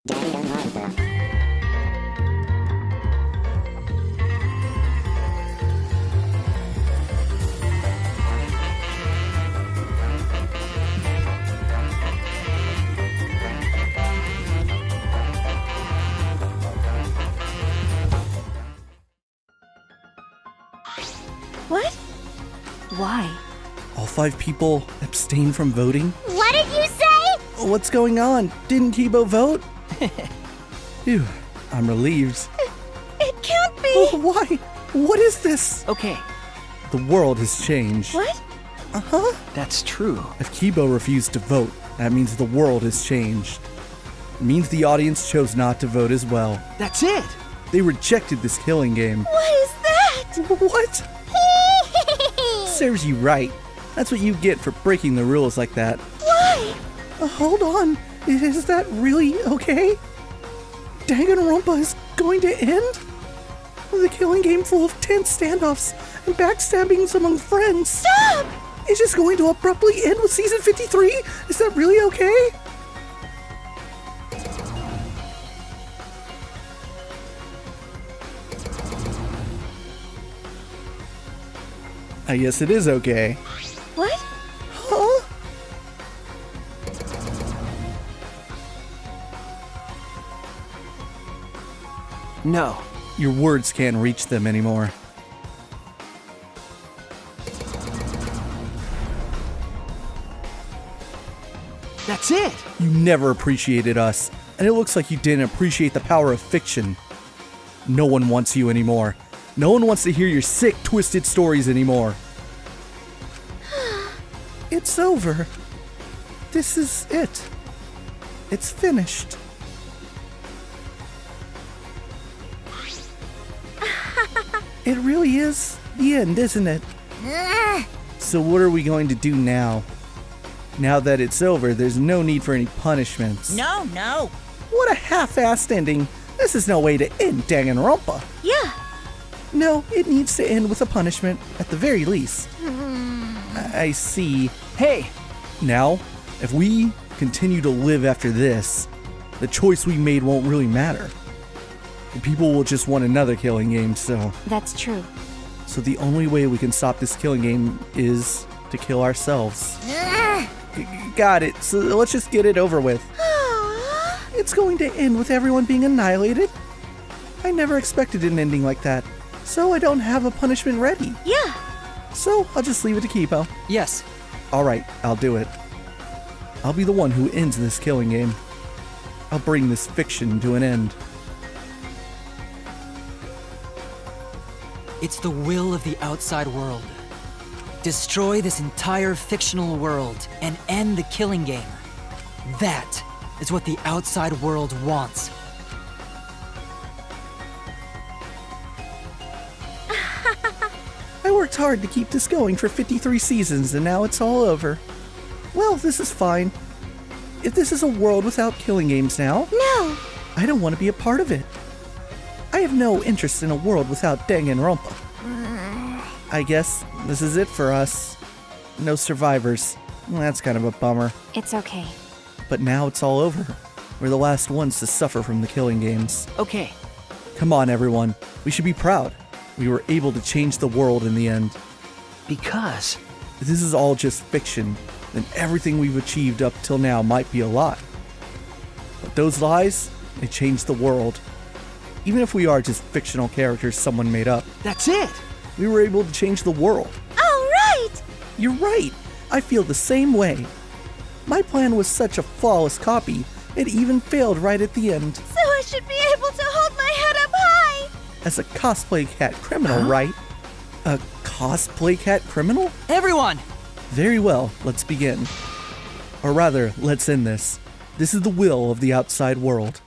Danganronpa. What? Why? All 5 people abstained from voting? What did you say? What's going on? Didn't Tebow vote? Phew, I'm relieved. It can't be. Oh, why? What is this? Okay, The world has changed. What? Uh-huh. that's true. If Kibo refused to vote, that means the world has changed. It means the audience chose not to vote as well. That's it! They rejected this killing game. What is that? What? Serves you right. That's what you get for breaking the rules like that. Why? Hold on. Is that really okay? Danganronpa is going to end? The killing game full of tense standoffs and backstabbings among friends. Stop! It's just going to abruptly end with season 53? Is that really okay? I guess it is okay. What? Huh? No. Your words can't reach them anymore. That's it! You never appreciated us, and it looks like you didn't appreciate the power of fiction. No one wants you anymore. No one wants to hear your sick, twisted stories anymore. It's over. This is it. It's finished. It really is the end, isn't it? So what are we going to do now? Now that it's over, there's no need for any punishments. No. What a half-assed ending. This is no way to end Danganronpa. Yeah. No, it needs to end with a punishment, at the very least. I see. Hey! Now, if we continue to live after this, the choice we made won't really matter. The people will just want another killing game, so That's true. the only way we can stop this killing game is to kill ourselves. Got it, so let's just get it over with. It's going to end with everyone being annihilated. I never expected an ending like that, so I don't have a punishment ready. Yeah. So I'll just leave it to Kipo. Yes. Alright, I'll do it. I'll be the one who ends this killing game. I'll bring this fiction to an end. It's the will of the outside world. Destroy this entire fictional world and end the killing game. That is what the outside world wants. I worked hard to keep this going for 53 seasons and now it's all over. Well, this is fine. If this is a world without killing games now, No. I don't want to be a part of it. I have no interest in a world without Danganronpa. I guess this is it for us. No survivors. That's kind of a bummer. It's okay. But now it's all over. We're the last ones to suffer from the killing games. Okay, Come on, everyone. We should be proud. We were able to change the world in the end. because If this is all just fiction, then everything we've achieved up till now might be a lie. But those lies, they changed the world. Even if we are just fictional characters someone made up, that's it! we were able to change the world. All right. You're right. I feel the same way. My plan was such a flawless copy, it even failed right at the end. So I should be able to hold my head up high. As a cosplay cat criminal, right? A cosplay cat criminal? Everyone! Very well, let's begin. Or rather, let's end this. This is the will of the outside world.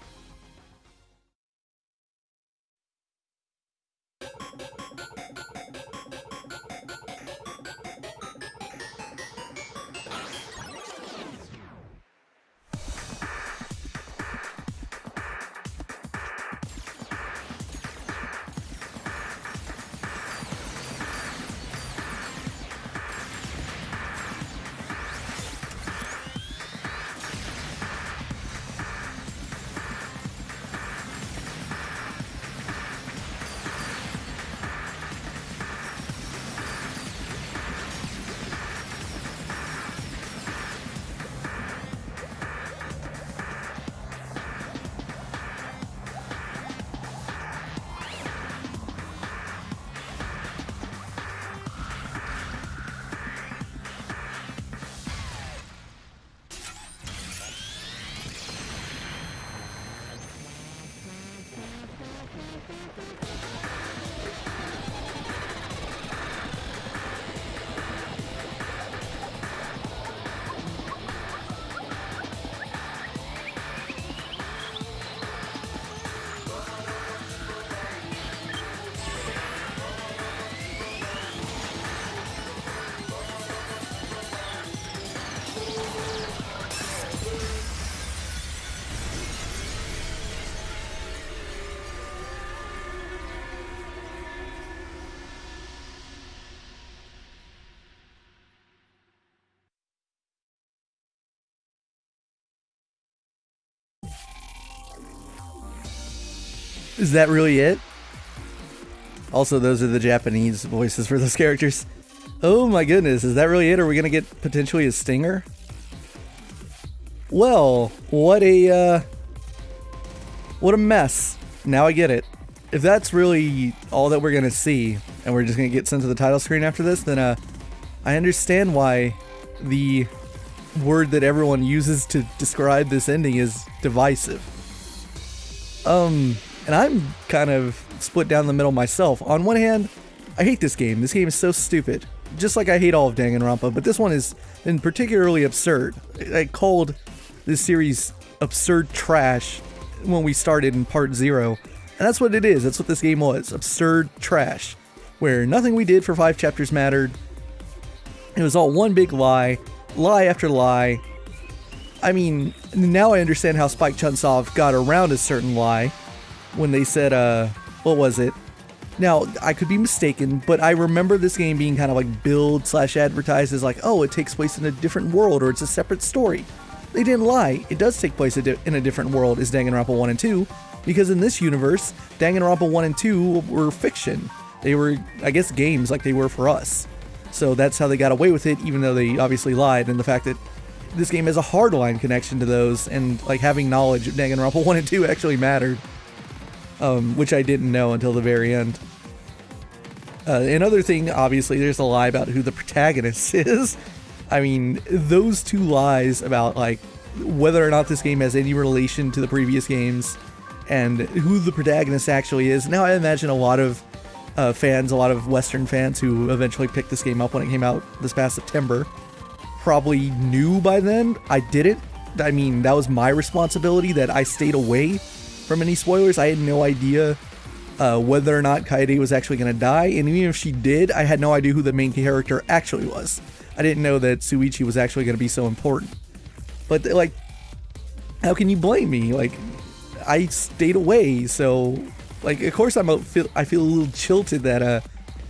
Is that really it? Also, those are the Japanese voices for those characters. Oh my goodness, is that really it? Are we gonna get potentially a stinger? Well, what a mess. Now I get it. If that's really all that we're gonna see, and we're just gonna get sent to the title screen after this, then I understand why the word that everyone uses to describe this ending is divisive. And I'm kind of split down the middle myself. On one hand, I hate this game. This game is so stupid. Just like I hate all of Danganronpa, but this one has been particularly absurd. I called this series absurd trash when we started in part 0. And that's what it is. That's what this game was. Absurd trash. Where nothing we did for 5 chapters mattered. It was all one big lie. Lie after lie. I mean, now I understand how Spike Chunsoft got around a certain lie. When they said, what was it? Now, I could be mistaken, but I remember this game being kind of like billed / advertised as like, oh, it takes place in a different world or it's a separate story. They didn't lie. It does take place in a different world as Danganronpa 1 and 2, because in this universe, Danganronpa 1 and 2 were fiction. They were, I guess, games like they were for us. So that's how they got away with it, even though they obviously lied, and the fact that this game has a hardline connection to those, and like having knowledge of Danganronpa 1 and 2 actually mattered. Which I didn't know until the very end. Another thing, obviously, there's a lie about who the protagonist is. I mean, those two lies about, like, whether or not this game has any relation to the previous games and who the protagonist actually is. Now, I imagine a lot of fans, a lot of Western fans who eventually picked this game up when it came out this past September, probably knew by then. I didn't. I mean, that was my responsibility that I stayed away from any spoilers. I had no idea whether or not Kaede was actually going to die, and even if she did, I had no idea who the main character actually was. I didn't know that Shuichi was actually going to be so important. But, like, how can you blame me? Like, I stayed away, so, like, of course I feel a little chilted that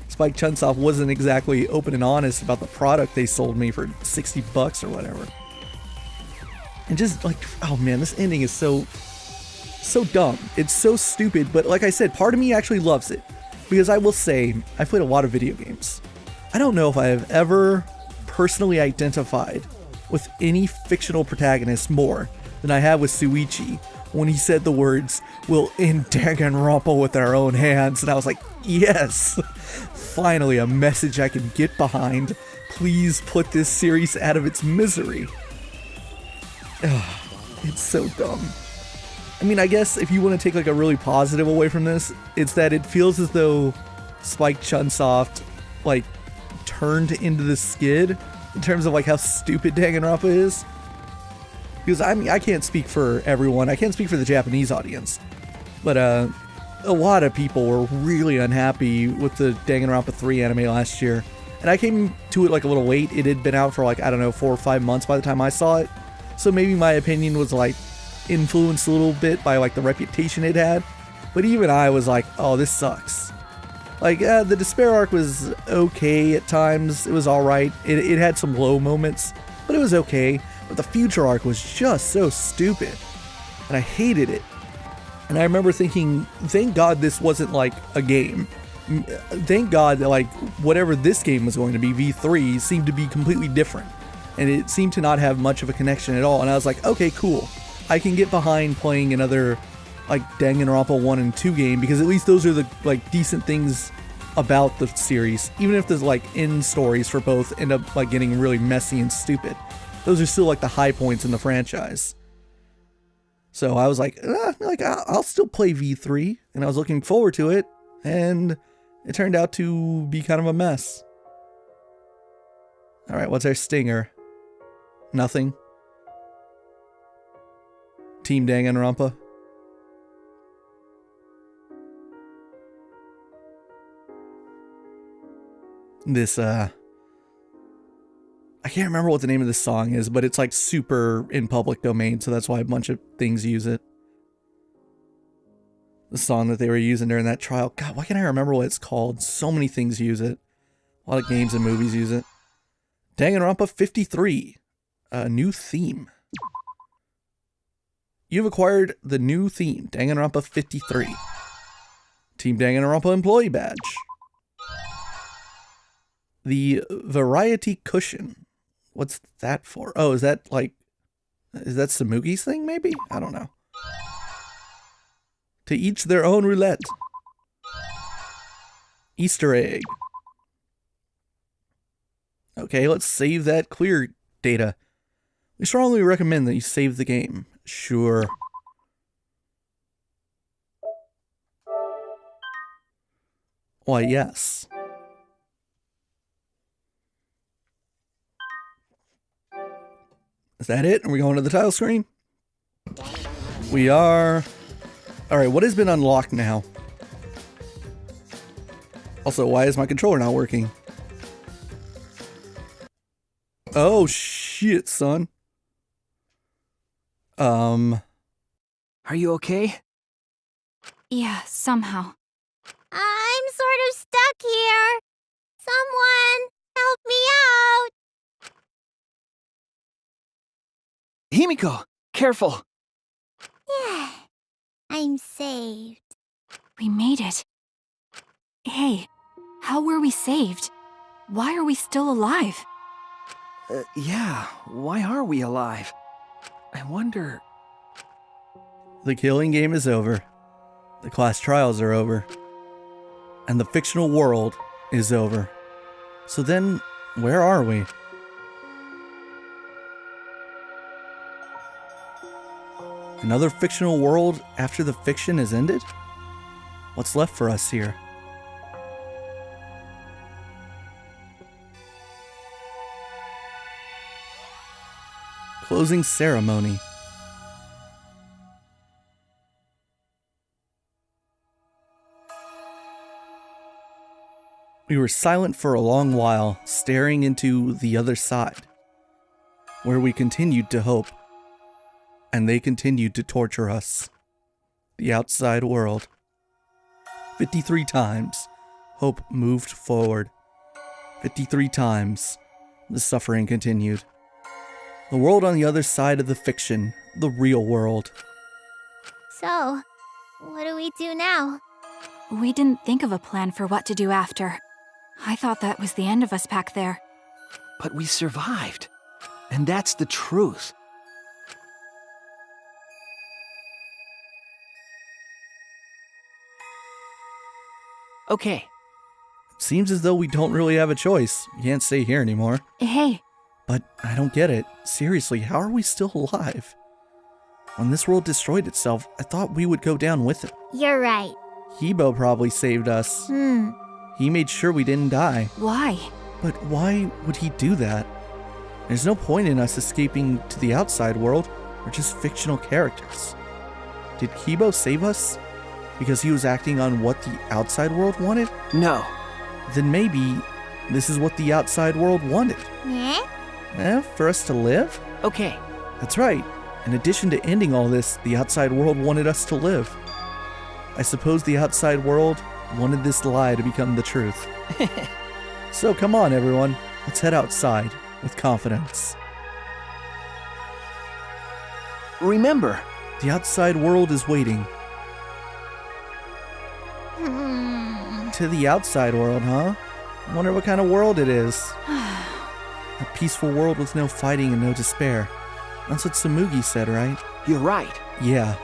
Spike Chunsoft wasn't exactly open and honest about the product they sold me for $60 or whatever. And just, like, oh man, this ending is so dumb. It's so stupid, but like I said, part of me actually loves it. Because I will say, I've played a lot of video games. I don't know if I have ever personally identified with any fictional protagonist more than I have with Shuichi when he said the words, "We'll end Danganronpa with our own hands." And I was like, yes! Finally, a message I can get behind. Please put this series out of its misery. Ugh, it's so dumb. I mean, I guess if you want to take like a really positive away from this, it's that it feels as though Spike Chunsoft like turned into the skid in terms of like how stupid Danganronpa is. Because I mean, I can't speak for everyone. I can't speak for the Japanese audience, but a lot of people were really unhappy with the Danganronpa 3 anime last year, and I came to it like a little late. It had been out for like, I don't know, 4 or 5 months by the time I saw it, so maybe my opinion was like influenced a little bit by like the reputation it had. But even I was like, oh, this sucks. Like, the Despair arc was okay at times. It was alright. It had some low moments, but it was okay. But the Future arc was just so stupid, and I hated it. And I remember thinking, thank God this wasn't like a game. Thank God that like whatever this game was going to be, V3, seemed to be completely different, and it seemed to not have much of a connection at all. And I was like, okay, cool. I can get behind playing another like Danganronpa 1 and 2 game, because at least those are the like decent things about the series. Even if there's like end stories for both end up like getting really messy and stupid, those are still like the high points in the franchise. So I was like, I'll still play V3, and I was looking forward to it, and it turned out to be kind of a mess. All right, what's our stinger? Nothing. Team Danganronpa. This, I can't remember what the name of this song is, but it's like super in public domain, so that's why a bunch of things use it. The song that they were using during that trial. God, why can't I remember what it's called? So many things use it. A lot of games and movies use it. Danganronpa 53. A new theme. You've acquired the new theme, Danganronpa 53. Team Danganronpa employee badge. The variety cushion. What's that for? Oh, is that Samugi's thing, maybe? I don't know. To each their own roulette. Easter egg. Okay, let's save that clear data. We strongly recommend that you save the game. Sure. Why, yes. Is that it? Are we going to the title screen? We are. Alright, what has been unlocked now? Also, why is my controller not working? Oh, shit, son. Are you okay? Yeah, somehow. I'm sort of stuck here. Someone help me out. Himiko, careful. Yeah, I'm saved. We made it. Hey, how were we saved? Why are we still alive? Yeah, why are we alive? I wonder... The killing game is over. The class trials are over. And the fictional world is over. So then, where are we? Another fictional world after the fiction is ended? What's left for us here? Closing ceremony. We were silent for a long while, staring into the other side, where we continued to hope, and they continued to torture us. The outside world. 53 times, hope moved forward. 53 times, the suffering continued. The world on the other side of the fiction, the real world. So, what do we do now? We didn't think of a plan for what to do after. I thought that was the end of us back there. But we survived. And that's the truth. Okay. Seems as though we don't really have a choice. You can't stay here anymore. Hey. But I don't get it. Seriously, how are we still alive? When this world destroyed itself, I thought we would go down with it. You're right. Hebo probably saved us. He made sure we didn't die. Why? But why would he do that? There's no point in us escaping to the outside world. We're just fictional characters. Did Hebo save us because he was acting on what the outside world wanted? No. Then maybe this is what the outside world wanted. For us to live? Okay. That's right. In addition to ending all this, the outside world wanted us to live. I suppose the outside world wanted this lie to become the truth. So come on, everyone. Let's head outside with confidence. Remember, the outside world is waiting. To the outside world, huh? I wonder what kind of world it is. A peaceful world with no fighting and no despair. That's what Samugi said, right? You're right. Yeah.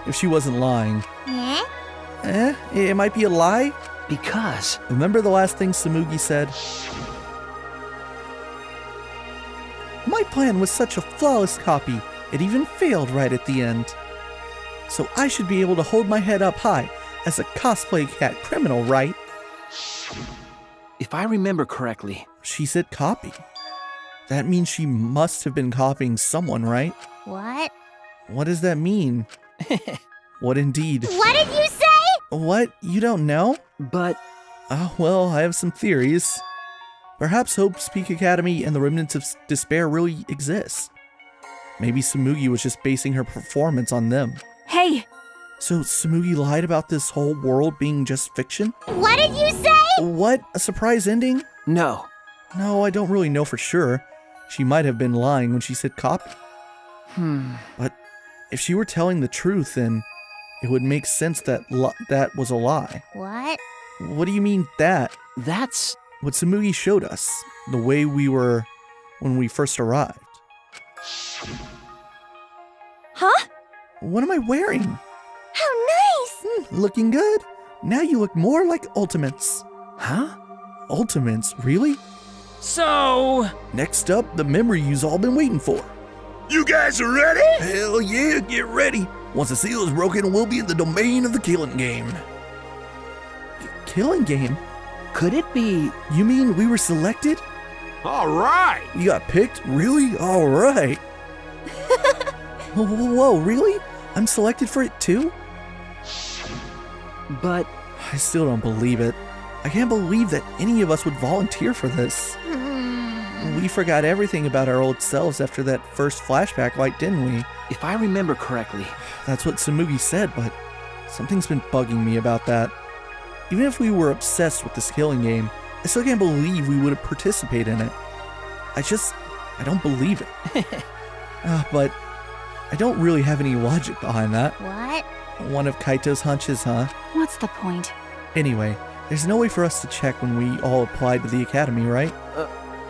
If she wasn't lying. It might be a lie? Because... Remember the last thing Samugi said? My plan was such a flawless copy. It even failed right at the end. So I should be able to hold my head up high as a cosplay cat criminal, right? If I remember correctly, She said copy. That means she must have been copying someone, right? What? What does that mean? What indeed? What did you say? What? You don't know? but Oh, well, I have some theories. Perhaps Hope's Peak Academy and the Remnants of Despair really exist. Maybe Tsumugi was just basing her performance on them. Hey, So Tsumugi lied about this whole world being just fiction? what did you say? What? A surprise ending? no. No, I don't really know for sure. She might have been lying when she said copy. But if she were telling the truth, then it would make sense that that was a lie. What? What do you mean that? That's... What Tsumugi showed us, the way we were when we first arrived. Huh? What am I wearing? How nice! Looking good. Now you look more like Ultimates. Huh? Ultimates, really? So... Next up, the memory you've all been waiting for. You guys are ready? Hell yeah, get ready. Once the seal is broken, we'll be in the domain of the killing game. Killing game? Could it be... You mean we were selected? All right. You got picked? Really? All right. Whoa, really? I'm selected for it too? But... I still don't believe it. I can't believe that any of us would volunteer for this. We forgot everything about our old selves after that first flashback light, didn't we? if I remember correctly, That's what Tsumugi said, but something's been bugging me about that. Even if we were obsessed with this killing game, I still can't believe we would participate in it. I don't believe it. But I don't really have any logic behind that. What? One of Kaito's hunches, huh? What's the point? Anyway, there's no way for us to check when we all applied to the academy, right?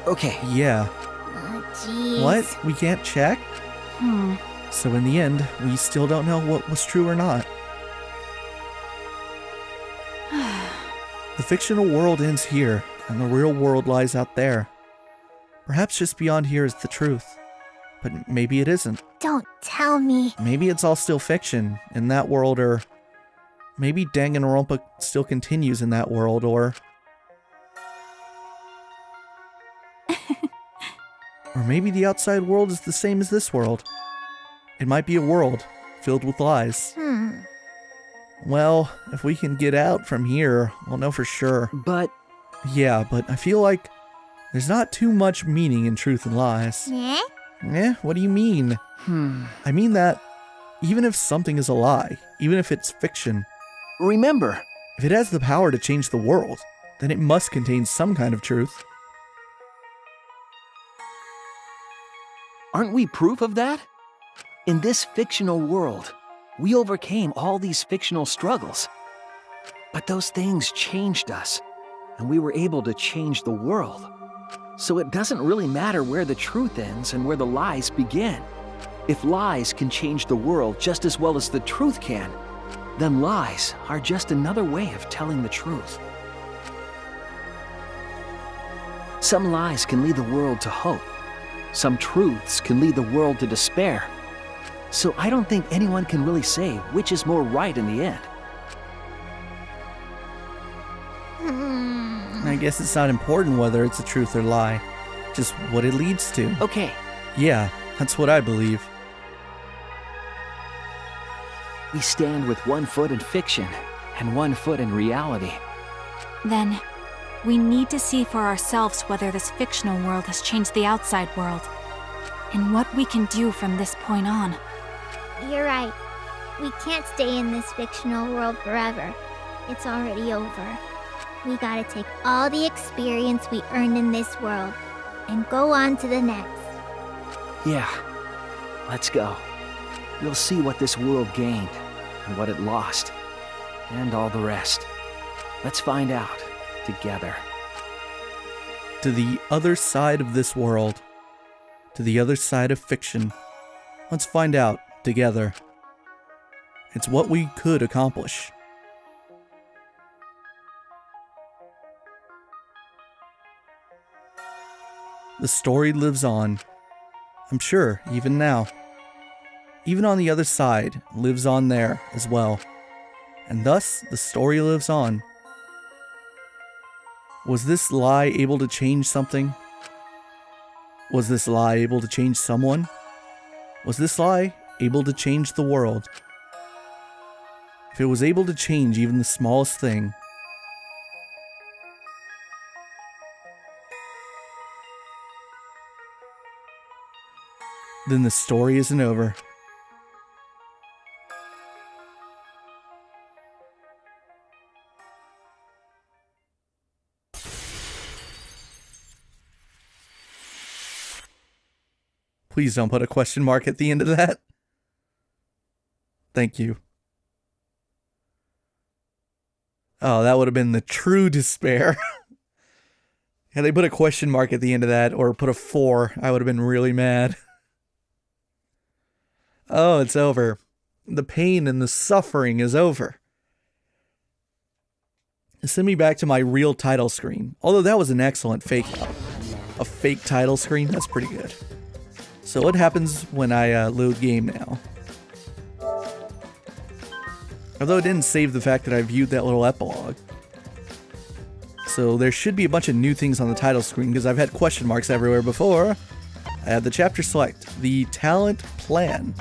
okay. Yeah. Oh, jeez. What? We can't check? So in the end, we still don't know what was true or not. The fictional world ends here, and the real world lies out there. Perhaps just beyond here is the truth. But maybe it isn't. Don't tell me. Maybe it's all still fiction in that world, or maybe Danganronpa still continues in that world, or maybe the outside world is the same as this world. It might be a world filled with lies. Well, if we can get out from here, we'll know for sure. But... Yeah, but I feel like there's not too much meaning in truth and lies. Yeah? What do you mean? I mean that even if something is a lie, even if it's fiction, remember, if it has the power to change the world, then it must contain some kind of truth. aren't we proof of that? In this fictional world, we overcame all these fictional struggles. But those things changed us, and we were able to change the world. So it doesn't really matter where the truth ends and where the lies begin. If lies can change the world just as well as the truth can, then lies are just another way of telling the truth. Some lies can lead the world to hope. Some truths can lead the world to despair. So I don't think anyone can really say which is more right in the end. I guess it's not important whether it's a truth or lie, just what it leads to. Okay, Yeah, that's what I believe. we stand with one foot in fiction and one foot in reality. Then, we need to see for ourselves whether this fictional world has changed the outside world, and what we can do from this point on. You're right. We can't stay in this fictional world forever. It's already over. We gotta take all the experience we earned in this world and go on to the next. Yeah, let's go. We'll see what this world gained and what it lost, and all the rest. Let's find out together. To the other side of this world, to the other side of fiction. Let's find out together. It's what we could accomplish. The story lives on. I'm sure, even now. even on the other side, lives on there as well. And thus, the story lives on. Was this lie able to change something? Was this lie able to change someone? Was this lie able to change the world? If it was able to change even the smallest thing, then the story isn't over. Please don't put a question mark at the end of that. Thank you. Oh, that would have been the true despair. Had they put a question mark at the end of that, or put a 4, I would have been really mad. Oh, it's over. The pain and the suffering is over. Send me back to my real title screen. Although that was an excellent fake. A fake title screen, that's pretty good. So what happens when I load game now? Although it didn't save the fact that I viewed that little epilogue. So there should be a bunch of new things on the title screen because I've had question marks everywhere before. I had the chapter select, the talent plan.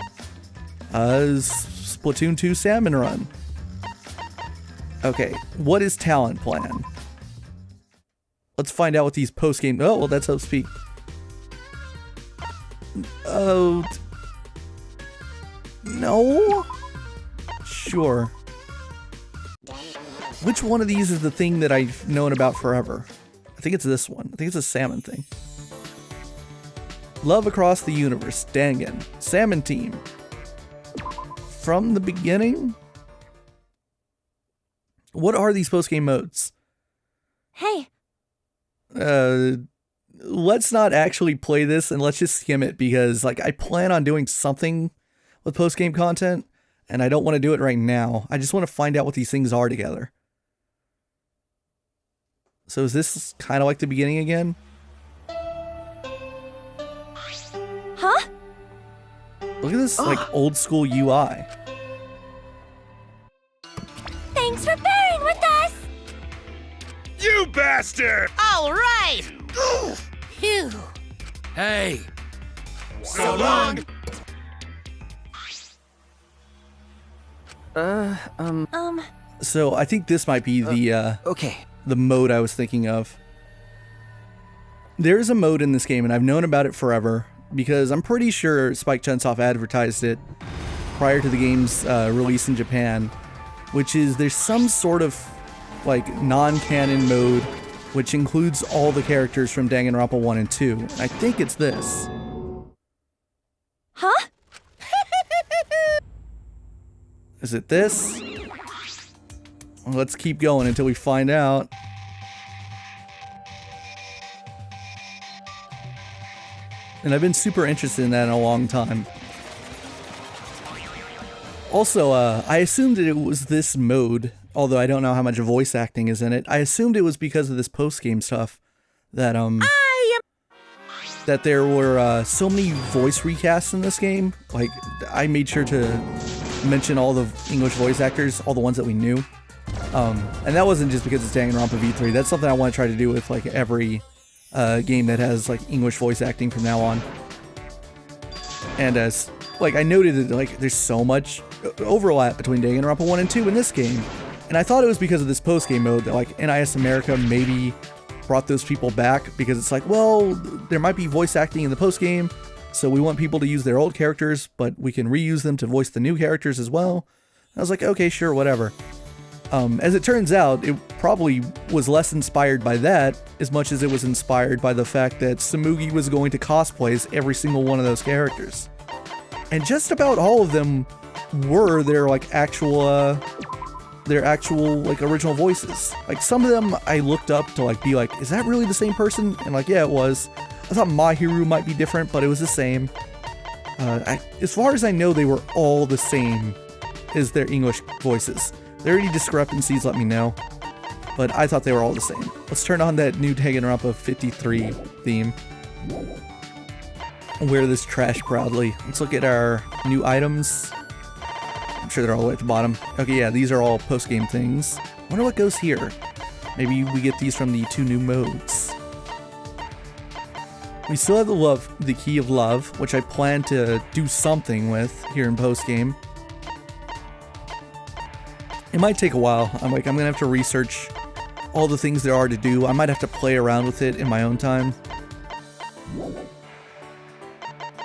Splatoon 2 Salmon Run. Okay, what is talent plan? Let's find out what these post-game... Oh, well, that's how to speak. Oh... No? Sure. Which one of these is the thing that I've known about forever? I think it's this one. I think it's a salmon thing. Love across the universe. Dangan. Salmon team. From the beginning? What are these post-game modes? Hey. Let's not actually play this and let's just skim it because, like, I plan on doing something with post-game content and I don't want to do it right now. I just want to find out what these things are together. So is this kind of like the beginning again? Huh? Look at this, like, old school UI. Thanks for bearing with us! You bastard! All right! Phew. Hey! So long! So I think this might be the, Okay. the mode I was thinking of. There is a mode in this game, and I've known about it forever, because I'm pretty sure Spike Chunsoft advertised it prior to the game's release in Japan, which is there's some sort of like non-canon mode which includes all the characters from Danganronpa 1 and 2. And I think it's this. Huh? Is it this? Well, let's keep going until we find out. And I've been super interested in that in a long time. Also, I assumed that it was this mode, although I don't know how much voice acting is in it. I assumed it was because of this post-game stuff that, that there were so many voice recasts in this game. Like, I made sure to mention all the English voice actors, all the ones that we knew. And that wasn't just because it's Danganronpa V3. That's something I want to try to do with, like, every game that has, like, English voice acting from now on. And as, like, I noted that, like, there's so much overlap between Danganronpa 1 and 2 in this game. And I thought it was because of this post-game mode that, like, NIS America maybe brought those people back, because it's like, well, there might be voice acting in the post-game, so we want people to use their old characters, but we can reuse them to voice the new characters as well. I was like, okay, sure, whatever. As it turns out, it probably was less inspired by that as much as it was inspired by the fact that Tsumugi was going to cosplay as every single one of those characters. And just about all of them were their, like, actual like, original voices. Like, some of them I looked up to, like, be like, is that really the same person? And, like, yeah, it was. I thought Mahiru might be different, but it was the same. As far as I know, they were all the same as their English voices. If there are any discrepancies, let me know. But I thought they were all the same. Let's turn on that new Danganronpa 53 theme. wear this trash proudly. Let's look at our new items. I'm sure they're all the way at the bottom. Okay, yeah, these are all post-game things. Wonder what goes here. Maybe we get these from the 2 new modes. We still have the key of love, which I plan to do something with here in post-game. It might take a while. I'm gonna have to research all the things there are to do. I might have to play around with it in my own time.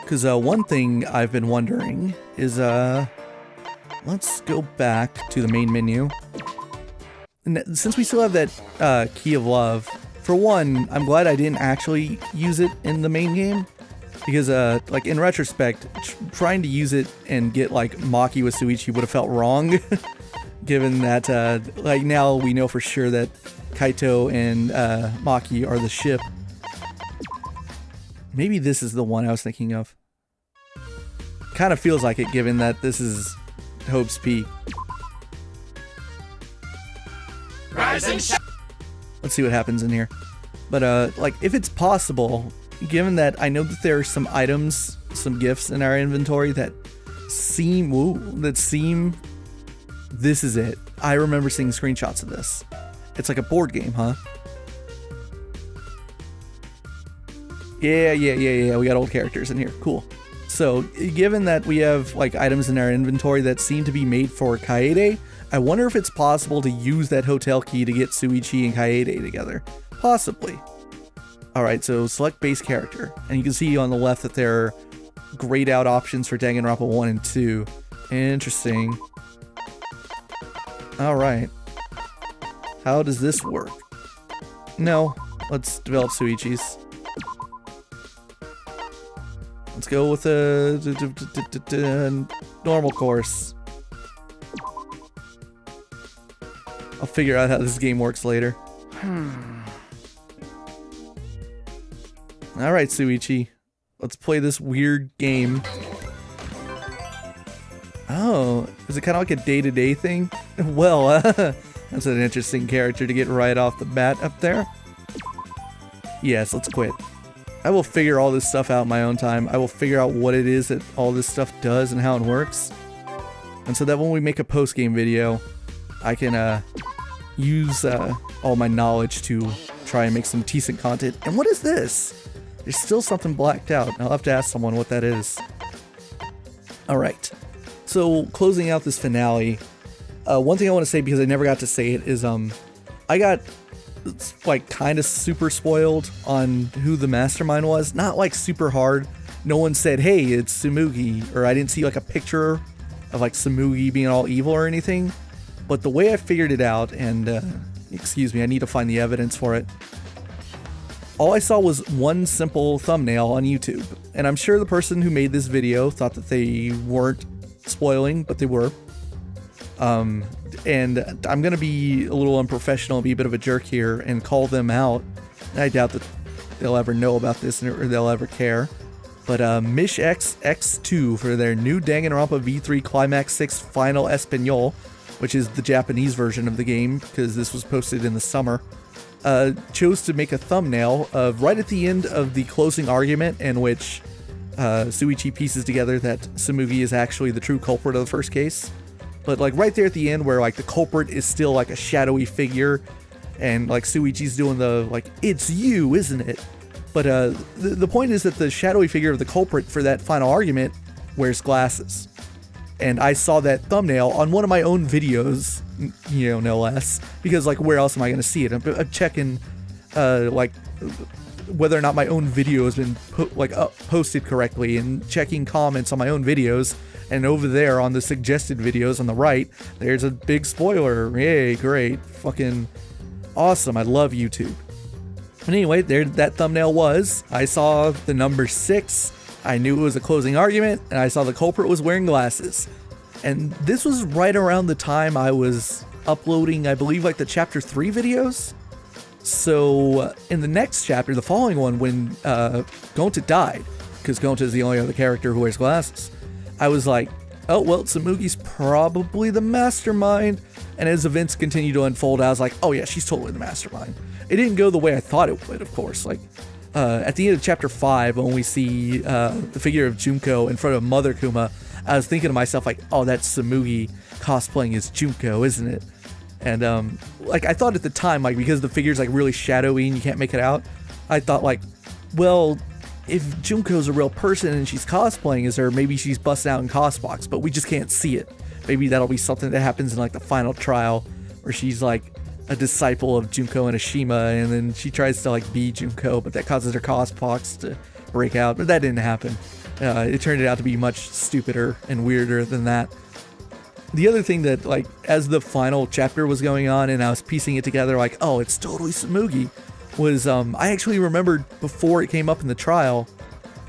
Because one thing I've been wondering is, let's go back to the main menu. And since we still have that key of love, for one, I'm glad I didn't actually use it in the main game. Because, like, in retrospect, trying to use it and get, like, Maki with Shuichi would have felt wrong. Given that, like, now we know for sure that Kaito and Maki are the ship. Maybe this is the one I was thinking of. Kind of feels like it, given that this is Hope's Peak. Let's see what happens in here. But, like, if it's possible, given that I know that there are some items, some gifts in our inventory that seem, this is it. I remember seeing screenshots of this. It's like a board game, huh? Yeah, we got old characters in here. Cool. So, given that we have, like, items in our inventory that seem to be made for Kaede, I wonder if it's possible to use that hotel key to get Shuichi and Kaede together. Possibly. Alright, so select base character. And you can see on the left that there are grayed out options for Danganronpa 1 and 2. Interesting. Alright. How does this work? No. Let's develop Shuichi's. Let's go with a normal course. I'll figure out how this game works later. Alright, Shuichi. Let's play this weird game. Oh, is it kind of like a day-to-day thing? Well, that's an interesting character to get right off the bat up there. Yes, let's quit. I will figure all this stuff out in my own time. I will figure out what it is that all this stuff does and how it works. And so that when we make a post-game video, I can use all my knowledge to try and make some decent content. And what is this? There's still something blacked out. I'll have to ask someone what that is. Alright. So, closing out this finale, one thing I want to say, because I never got to say it, is I got, like, kind of super spoiled on who the mastermind was. Not, like, super hard. No one said, hey, it's Tsumugi, or I didn't see, like, a picture of, like, Tsumugi being all evil or anything. But the way I figured it out, and, excuse me, I need to find the evidence for it. All I saw was one simple thumbnail on YouTube. And I'm sure the person who made this video thought that they weren't spoiling, but they were. And I'm gonna be a little unprofessional and be a bit of a jerk here and call them out. I doubt that they'll ever know about this or they'll ever care. But Mish XX2 for their new Danganronpa V3 Climax 6 Final Espanol, which is the Japanese version of the game, because this was posted in the summer, chose to make a thumbnail of right at the end of the closing argument in which Shuichi pieces together that Tsumugi is actually the true culprit of the first case. But like right there at the end where like the culprit is still like a shadowy figure and like Shuichi's doing the like, it's you, isn't it? But the point is that the shadowy figure of the culprit for that final argument wears glasses. And I saw that thumbnail on one of my own videos, you know, no less, because like where else am I going to see it? I'm checking like whether or not my own video has been posted correctly and checking comments on my own videos. And over there on the suggested videos on the right, there's a big spoiler. Yay, great. Fucking awesome. I love YouTube. But anyway, there that thumbnail was. I saw the number 6. I knew it was a closing argument, and I saw the culprit was wearing glasses. And this was right around the time I was uploading, I believe, like the chapter 3 videos. So in the next chapter, the following one, when Gonta died, because Gonta is the only other character who wears glasses, I was like, oh, well, Tsumugi's probably the mastermind. And as events continue to unfold, I was like, oh yeah, she's totally the mastermind. It didn't go the way I thought it would, of course. Like, at the end of chapter 5, when we see the figure of Junko in front of Mother Kuma, I was thinking to myself, like, oh, that's Tsumugi cosplaying as Junko, isn't it? And like, I thought at the time, like, because the figure's like really shadowy and you can't make it out, I thought like, well, if Junko's a real person and she's cosplaying as her, maybe she's busting out in Cosbox, but we just can't see it. Maybe that'll be something that happens in like the final trial, where she's like a disciple of Junko and Ashima, and then she tries to like be Junko, but that causes her Cosbox to break out. But that didn't happen. It turned out to be much stupider and weirder than that. The other thing that, like, as the final chapter was going on and I was piecing it together, like, oh, it's totally Tsumugi, was I actually remembered before it came up in the trial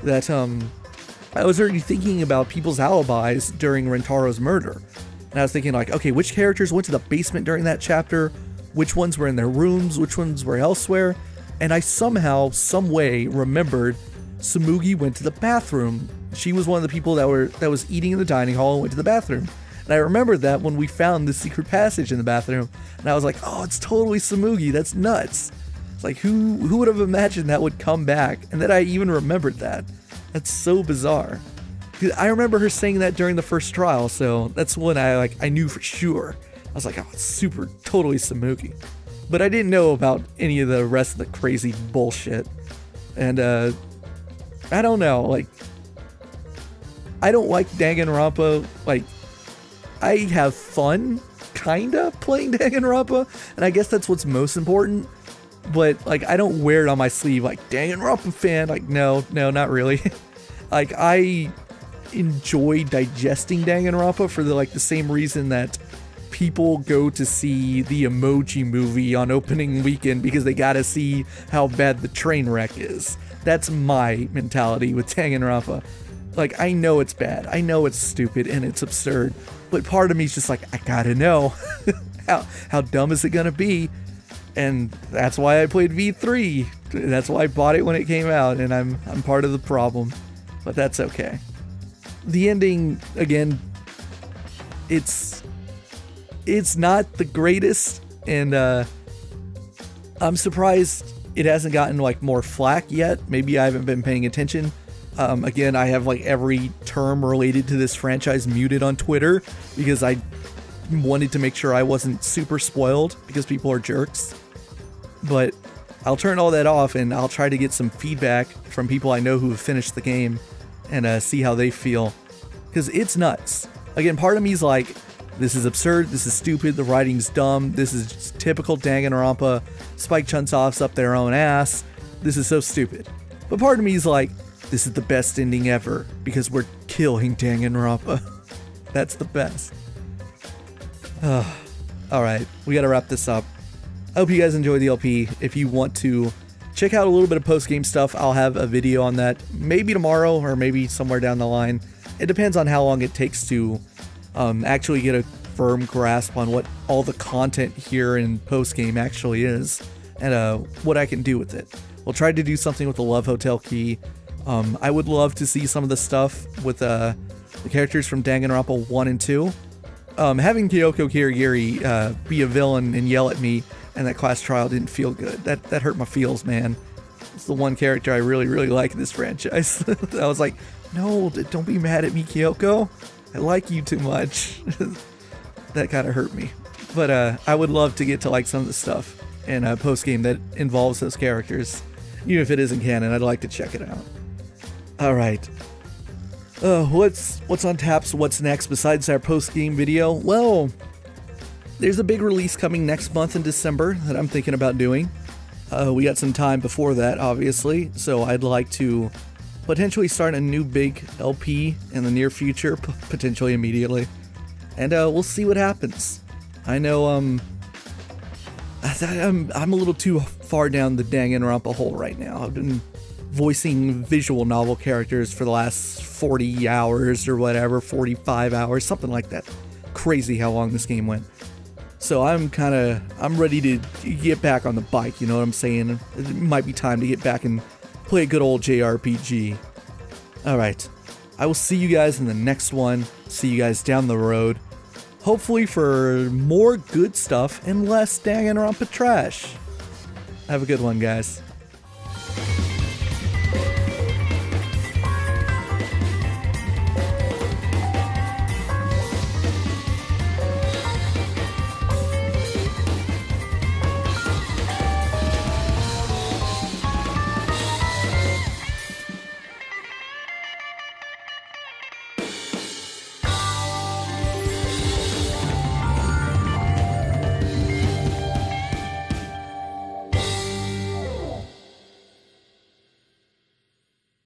that I was already thinking about people's alibis during Rentaro's murder. And I was thinking, like, okay, which characters went to the basement during that chapter? Which ones were in their rooms? Which ones were elsewhere? And I somehow, some way, remembered Tsumugi went to the bathroom. She was one of the people that was eating in the dining hall and went to the bathroom. And I remembered that when we found the secret passage in the bathroom. And I was like, oh, it's totally Tsumugi. That's nuts. It's like, who would have imagined that would come back? And that I even remembered that. That's so bizarre. I remember her saying that during the first trial, so that's when I knew for sure. I was like, oh, it's super, totally Tsumugi. But I didn't know about any of the rest of the crazy bullshit. And, I don't know, like, I don't like Danganronpa. Like, I have fun, kinda, playing Danganronpa, and I guess that's what's most important. But, like, I don't wear it on my sleeve, like, Danganronpa fan. Like, no, not really. Like, I enjoy digesting Danganronpa for the same reason that people go to see the Emoji Movie on opening weekend because they gotta see how bad the train wreck is. That's my mentality with Danganronpa. Like, I know it's bad, I know it's stupid and it's absurd, but part of me is just like, I gotta know. how dumb is it gonna be? And that's why I played V3. That's why I bought it when it came out, and I'm part of the problem. But that's okay. The ending, again, it's not the greatest, and I'm surprised it hasn't gotten like more flack yet. Maybe I haven't been paying attention. Again, I have like every term related to this franchise muted on Twitter because I wanted to make sure I wasn't super spoiled because people are jerks. But I'll turn all that off and I'll try to get some feedback from people I know who have finished the game and see how they feel, because it's nuts. Again, part of me is like, this is absurd, this is stupid, the writing's dumb, this is just typical Danganronpa, Spike Chunsoft's up their own ass, this is so stupid. But part of me is like, this is the best ending ever, because we're killing Danganronpa. That's the best. Alright, we gotta wrap this up. I hope you guys enjoyed the LP. If you want to check out a little bit of post-game stuff, I'll have a video on that maybe tomorrow or maybe somewhere down the line. It depends on how long it takes to actually get a firm grasp on what all the content here in post-game actually is and what I can do with it. We'll try to do something with the Love Hotel key. I would love to see some of the stuff with the characters from Danganronpa 1 and 2. Having Kyoko Kirigiri be a villain and yell at me in that class trial didn't feel good. That hurt my feels, man. It's the one character I really, really like in this franchise. I was like, no, don't be mad at me, Kyoko. I like you too much. That kind of hurt me. But I would love to get to like some of the stuff in a post-game that involves those characters. Even if it isn't canon, I'd like to check it out. Alright. What's on taps? What's next besides our post-game video? Well, there's a big release coming next month in December that I'm thinking about doing. We got some time before that, obviously, so I'd like to potentially start a new big LP in the near future, potentially immediately. And we'll see what happens. I know I'm a little too far down the Danganronpa hole right now. I've been voicing visual novel characters for the last 40 hours or whatever, 45 hours, something like that. Crazy how long this game went. So I'm ready to get back on the bike, you know what I'm saying? It might be time to get back and play a good old JRPG. Alright, I will see you guys in the next one. See you guys down the road. Hopefully for more good stuff and less Danganronpa trash. Have a good one, guys.